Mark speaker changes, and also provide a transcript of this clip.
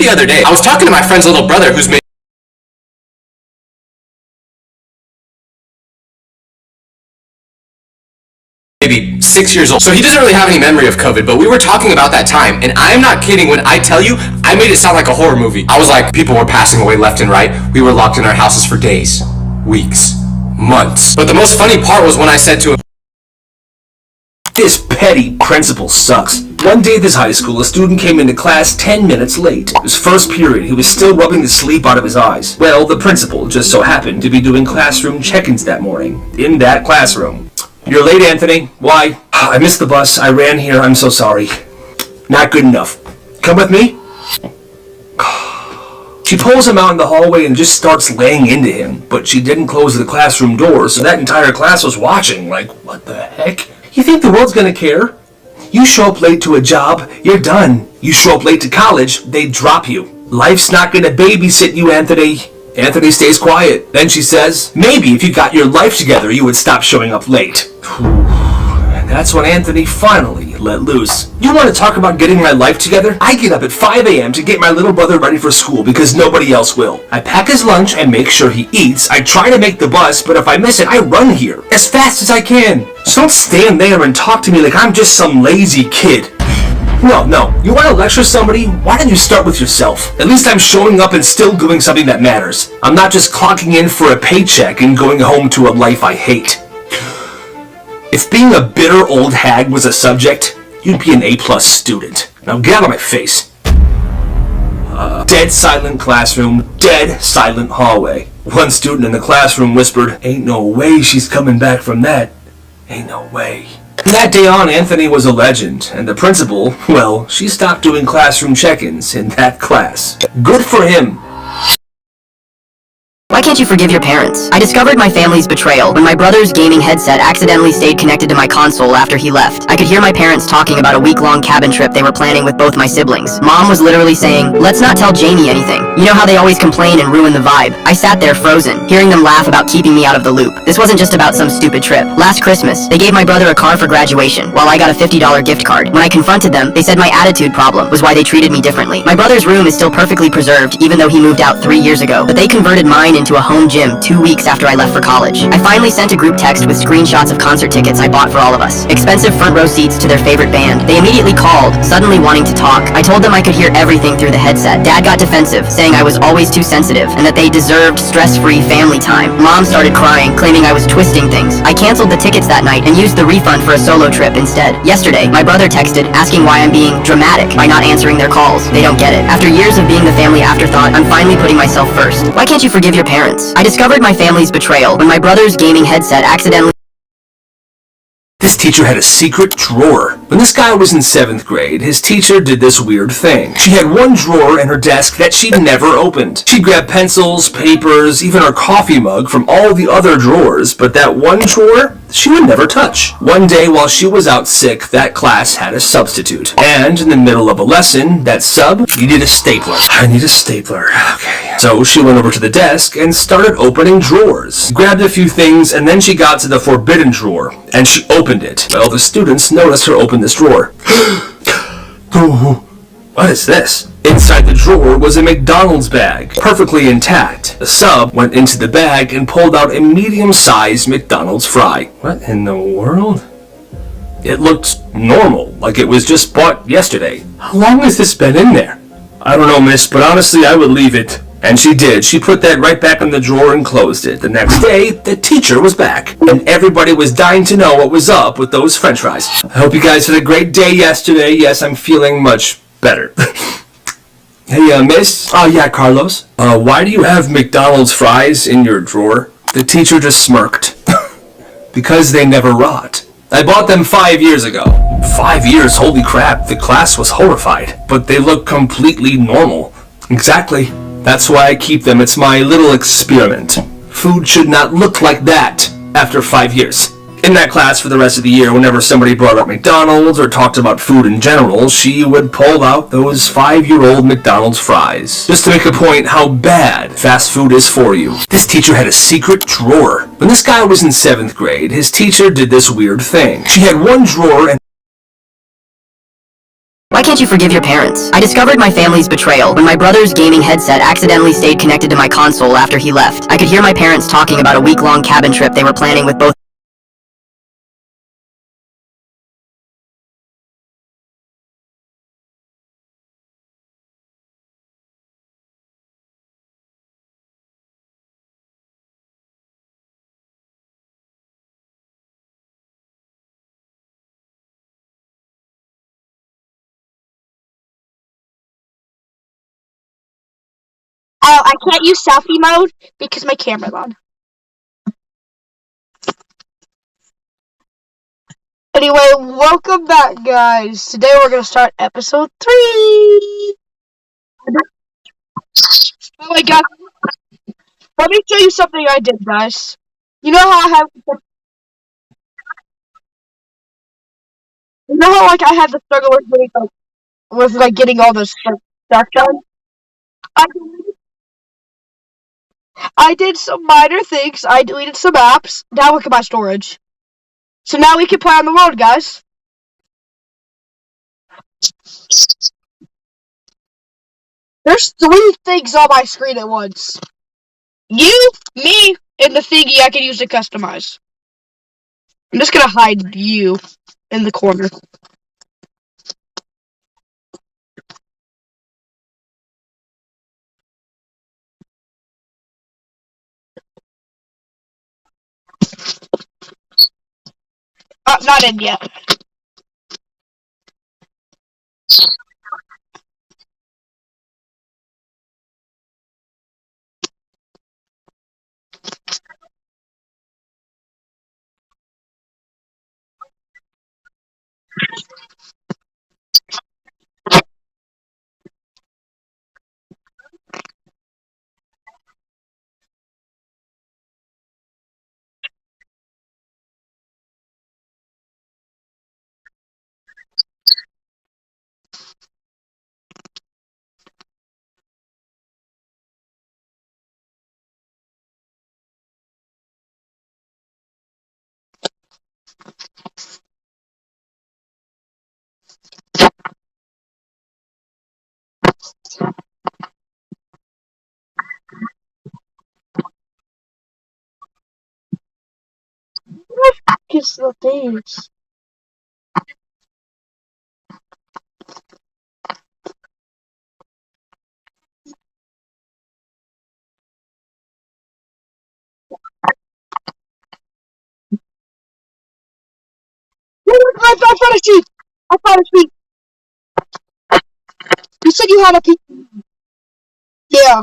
Speaker 1: The other day, I was talking to my friend's little brother who's maybe 6 years old. So he doesn't really have any memory of COVID, but we were talking about that time, and I'm not kidding when I tell you, I made it sound like a horror movie. I was like, people were passing away left and right. We were locked in our houses for days, weeks, months. But the most funny part was when I said to him,
Speaker 2: "This petty principal sucks." One day at this high school, a student came into class 10 minutes late. His first period, he was still rubbing the sleep out of his eyes. Well, the principal just so happened to be doing classroom check-ins that morning, in that classroom. "You're late, Anthony. Why?" "I missed the bus. I ran here. I'm so sorry." "Not good enough. Come with me." She pulls him out in the hallway and just starts laying into him, but she didn't close the classroom door, so that entire class was watching, like, what the heck? You think the world's gonna care? You show up late to a job, you're done. You show up late to college, they drop you. Life's not gonna babysit you, Anthony. Anthony stays quiet. Then she says, "Maybe if you got your life together, you would stop showing up late." And that's when Anthony finally let loose. "You want to talk about getting my life together? I get up at 5 a.m. to get my little brother ready for school because nobody else will. I pack his lunch and make sure he eats. I try to make the bus, but if I miss it, I run here as fast as I can. So don't stand there and talk to me like I'm just some lazy kid." No. You want to lecture somebody? Why don't you start with yourself? At least I'm showing up and still doing something that matters. I'm not just clocking in for a paycheck and going home to a life I hate. If being a bitter old hag was a subject, you'd be an A+ student. Now get out of my face. Dead silent classroom, dead silent hallway. One student in the classroom whispered, "Ain't no way she's coming back from that. Ain't no way." From that day on, Anthony was a legend, and the principal, well, she stopped doing classroom check-ins in that class. Good for him.
Speaker 3: Why can't you forgive your parents? I discovered my family's betrayal when my brother's gaming headset accidentally stayed connected to my console after he left. I could hear my parents talking about a week-long cabin trip they were planning with both my siblings. Mom was literally saying, "Let's not tell Jamie anything." You know how they always complain and ruin the vibe? I sat there frozen, hearing them laugh about keeping me out of the loop. This wasn't just about some stupid trip. Last Christmas, they gave my brother a car for graduation, while I got a $50 gift card. When I confronted them, they said my attitude problem was why they treated me differently. My brother's room is still perfectly preserved, even though he moved out 3 years ago, but they converted mine into a home gym 2 weeks after I left for college. I finally sent a group text with screenshots of concert tickets I bought for all of us. Expensive front row seats to their favorite band. They immediately called, suddenly wanting to talk. I told them I could hear everything through the headset. Dad got defensive, saying I was always too sensitive and that they deserved stress-free family time. Mom started crying, claiming I was twisting things. I canceled the tickets that night and used the refund for a solo trip instead. Yesterday, my brother texted asking why I'm being dramatic by not answering their calls. They don't get it. After years of being the family afterthought, I'm finally putting myself first. Why can't you forgive your parents? I discovered my family's betrayal when my brother's gaming headset accidentally...
Speaker 2: This teacher had a secret drawer. When this guy was in 7th grade, his teacher did this weird thing. She had one drawer in her desk that she never opened. She'd grab pencils, papers, even her coffee mug from all the other drawers, but that one drawer, she would never touch. One day while she was out sick, that class had a substitute. And in the middle of a lesson, that sub needed a stapler. I need a stapler. Okay. So she went over to the desk and started opening drawers. Grabbed a few things, and then she got to the forbidden drawer, and she opened it. Well, the students noticed her open this drawer. What is this? Inside the drawer was a McDonald's bag, perfectly intact. The sub went into the bag and pulled out a medium-sized McDonald's fry. What in the world? It looked normal, like it was just bought yesterday. How long has this been in there? I don't know, miss, but honestly, I would leave it. And she did. She put that right back in the drawer and closed it. The next day, the teacher was back, and everybody was dying to know what was up with those french fries. I hope you guys had a great day yesterday. Yes, I'm feeling much better. Hey, miss? Oh, yeah, Carlos. Why do you have McDonald's fries in your drawer? The teacher just smirked. Because they never rot. I bought them 5 years ago. 5 years? Holy crap. The class was horrified. But they look completely normal. Exactly. That's why I keep them. It's my little experiment. Food should not look like that after 5 years. In that class for the rest of the year, whenever somebody brought up McDonald's or talked about food in general, she would pull out those 5-year-old McDonald's fries, just to make a point how bad fast food is for you. This teacher had a secret drawer. When this guy was in 7th grade, his teacher did this weird thing. She had one drawer and
Speaker 3: Why can't you forgive your parents? I discovered my family's betrayal when my brother's gaming headset accidentally stayed connected to my console after he left. I could hear my parents talking about a week-long cabin trip they were planning with both.
Speaker 4: Oh, I can't use selfie mode because my camera's on. Anyway, welcome back, guys. Today we're gonna start episode 3. Oh my god! Let me show you something I did, guys. You know how I had the struggle with getting all this stuff done. I did some minor things. I deleted some apps. Now look at my storage. So now we can play on the road, guys. There's 3 things on my screen at once. You, me, and the thingy I can use to customize. I'm just gonna hide you in the corner. Not in yet. Kiss the things. I found a sheep! I found a sheep! You said you had a piece. Yeah.